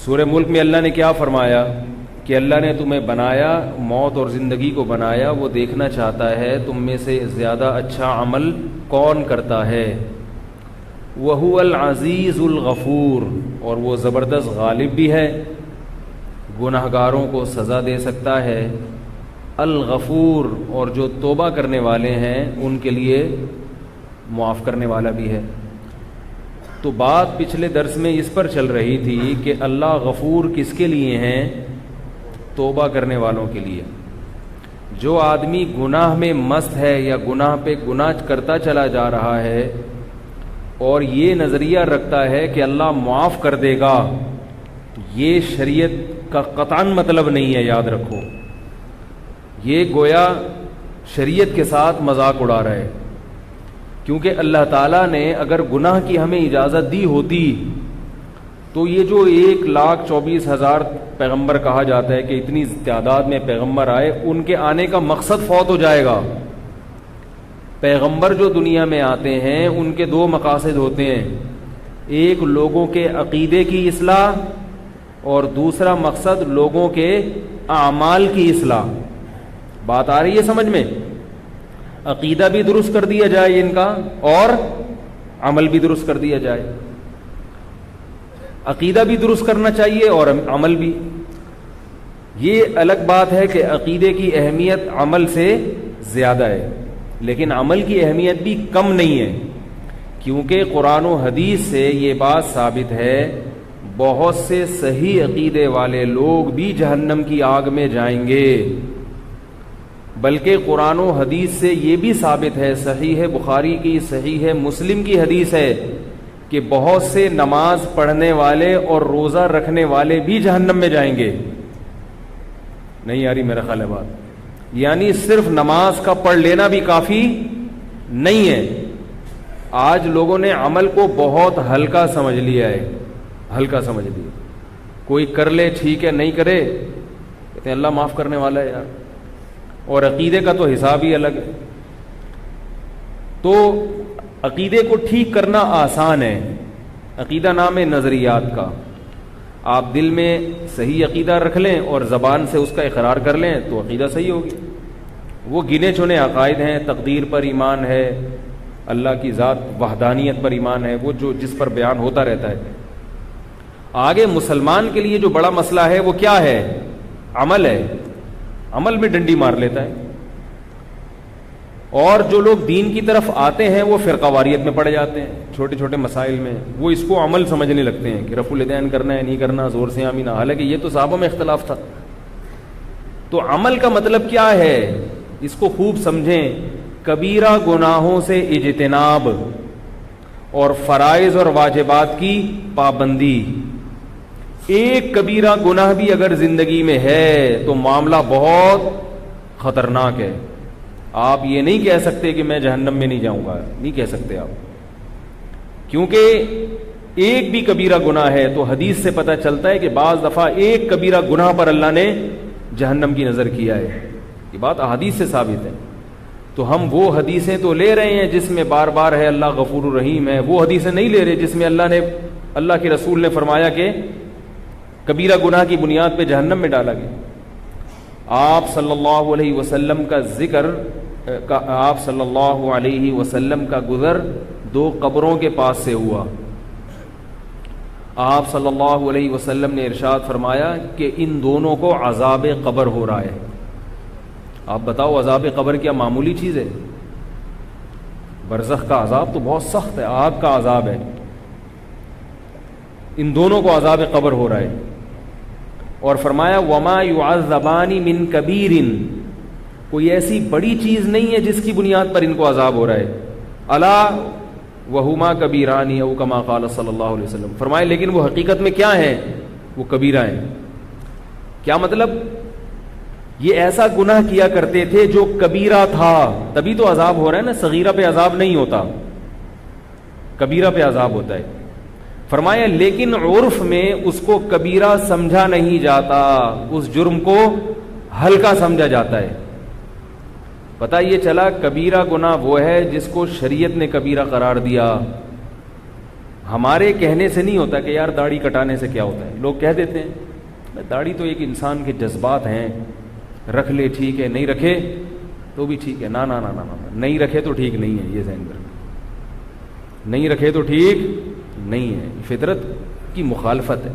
سورہ ملک میں اللہ نے کیا فرمایا کہ اللہ نے تمہیں بنایا، موت اور زندگی کو بنایا، وہ دیکھنا چاہتا ہے تم میں سے زیادہ اچھا عمل کون کرتا ہے۔ وَهُوَ الْعَزِيزُ الْغَفُورُ، اور وہ زبردست غالب بھی ہے، گناہگاروں کو سزا دے سکتا ہے۔ الغفور، اور جو توبہ کرنے والے ہیں ان کے لیے معاف کرنے والا بھی ہے۔ تو بات پچھلے درس میں اس پر چل رہی تھی کہ اللہ غفور کس کے لیے ہیں؟ توبہ کرنے والوں کے لیے۔ جو آدمی گناہ میں مست ہے یا گناہ پہ گناہ کرتا چلا جا رہا ہے اور یہ نظریہ رکھتا ہے کہ اللہ معاف کر دے گا، یہ شریعت کا قطعاً مطلب نہیں ہے، یاد رکھو۔ یہ گویا شریعت کے ساتھ مذاق اڑا رہا ہے، کیونکہ اللہ تعالیٰ نے اگر گناہ کی ہمیں اجازت دی ہوتی تو یہ جو 1,24,000 پیغمبر کہا جاتا ہے کہ اتنی تعداد میں پیغمبر آئے، ان کے آنے کا مقصد فوت ہو جائے گا۔ پیغمبر جو دنیا میں آتے ہیں ان کے دو مقاصد ہوتے ہیں، ایک لوگوں کے عقیدے کی اصلاح اور دوسرا مقصد لوگوں کے اعمال کی اصلاح۔ بات آ رہی ہے سمجھ میں؟ عقیدہ بھی درست کر دیا جائے ان کا اور عمل بھی درست کر دیا جائے۔ عقیدہ بھی درست کرنا چاہیے اور عمل بھی۔ یہ الگ بات ہے کہ عقیدے کی اہمیت عمل سے زیادہ ہے، لیکن عمل کی اہمیت بھی کم نہیں ہے، کیونکہ قرآن و حدیث سے یہ بات ثابت ہے بہت سے صحیح عقیدے والے لوگ بھی جہنم کی آگ میں جائیں گے۔ بلکہ قرآن و حدیث سے یہ بھی ثابت ہے، صحیح بخاری کی، صحیح مسلم کی حدیث ہے کہ بہت سے نماز پڑھنے والے اور روزہ رکھنے والے بھی جہنم میں جائیں گے۔ نہیں آ رہی میرا خیال ہے بات؟ یعنی صرف نماز کا پڑھ لینا بھی کافی نہیں ہے۔ آج لوگوں نے عمل کو بہت ہلکا سمجھ لیا ہے، ہلکا سمجھ لیا۔ کوئی کر لے ٹھیک ہے، نہیں کرے کہتے ہیں اللہ معاف کرنے والا ہے یار، اور عقیدے کا تو حساب ہی الگ ہے۔ تو عقیدے کو ٹھیک کرنا آسان ہے، عقیدہ نام ہے نظریات کا۔ آپ دل میں صحیح عقیدہ رکھ لیں اور زبان سے اس کا اقرار کر لیں تو عقیدہ صحیح ہوگی۔ وہ گنے چنے عقائد ہیں، تقدیر پر ایمان ہے، اللہ کی ذات وحدانیت پر ایمان ہے، وہ جو جس پر بیان ہوتا رہتا ہے۔ آگے مسلمان کے لیے جو بڑا مسئلہ ہے وہ کیا ہے؟ عمل ہے، عمل میں ڈنڈی مار لیتا ہے۔ اور جو لوگ دین کی طرف آتے ہیں وہ فرقہ واریت میں پڑ جاتے ہیں، چھوٹے چھوٹے مسائل میں وہ اس کو عمل سمجھنے لگتے ہیں کہ رفع الیدین کرنا ہے نہیں کرنا، زور سے آمین، حالانکہ یہ تو صحابہ میں اختلاف تھا۔ تو عمل کا مطلب کیا ہے اس کو خوب سمجھیں۔ کبیرہ گناہوں سے اجتناب اور فرائض اور واجبات کی پابندی۔ ایک کبیرہ گناہ بھی اگر زندگی میں ہے تو معاملہ بہت خطرناک ہے۔ آپ یہ نہیں کہہ سکتے کہ میں جہنم میں نہیں جاؤں گا، نہیں کہہ سکتے آپ، کیونکہ ایک بھی کبیرہ گناہ ہے تو حدیث سے پتہ چلتا ہے کہ بعض دفعہ ایک کبیرہ گناہ پر اللہ نے جہنم کی نظر کیا ہے۔ یہ بات احادیث سے ثابت ہے۔ تو ہم وہ حدیثیں تو لے رہے ہیں جس میں بار بار ہے اللہ غفور الرحیم ہے، وہ حدیثیں نہیں لے رہے جس میں اللہ کے رسول نے فرمایا کہ کبیرہ گناہ کی بنیاد پہ جہنم میں ڈالا گیا۔ آپ صلی اللہ علیہ وسلم کا ذکر آپ صلی اللہ علیہ وسلم کا گزر دو قبروں کے پاس سے ہوا۔ آپ صلی اللہ علیہ وسلم نے ارشاد فرمایا کہ ان دونوں کو عذاب قبر ہو رہا ہے۔ آپ بتاؤ عذاب قبر کیا معمولی چیز ہے؟ برزخ کا عذاب تو بہت سخت ہے، آگ کا عذاب ہے۔ ان دونوں کو عذاب قبر ہو رہا ہے، اور فرمایا وما يعذبان من کبیر، کوئی ایسی بڑی چیز نہیں ہے جس کی بنیاد پر ان کو عذاب ہو رہا ہے۔ الا وہما کبیران او کما قال صلی اللہ علیہ وسلم، فرمائے لیکن وہ حقیقت میں کیا ہیں؟ وہ کبیرہ ہیں۔ کیا مطلب؟ یہ ایسا گناہ کیا کرتے تھے جو کبیرہ تھا، تبھی تو عذاب ہو رہا ہے نا، صغیرہ پہ عذاب نہیں ہوتا، کبیرہ پہ عذاب ہوتا ہے۔ فرمایا لیکن عرف میں اس کو کبیرہ سمجھا نہیں جاتا، اس جرم کو ہلکا سمجھا جاتا ہے۔ پتہ یہ چلا کبیرہ گناہ وہ ہے جس کو شریعت نے کبیرہ قرار دیا، ہمارے کہنے سے نہیں ہوتا کہ یار داڑھی کٹانے سے کیا ہوتا ہے. لوگ کہہ دیتے ہیں داڑھی تو ایک انسان کے جذبات ہیں, رکھ لے ٹھیک ہے, نہیں رکھے تو بھی ٹھیک ہے. نا نا نا نا نا, نہیں رکھے تو ٹھیک نہیں ہے, یہ ذہن میں رکھنا, نہیں رکھے تو ٹھیک نہیں ہے, فطرت کی مخالفت ہے.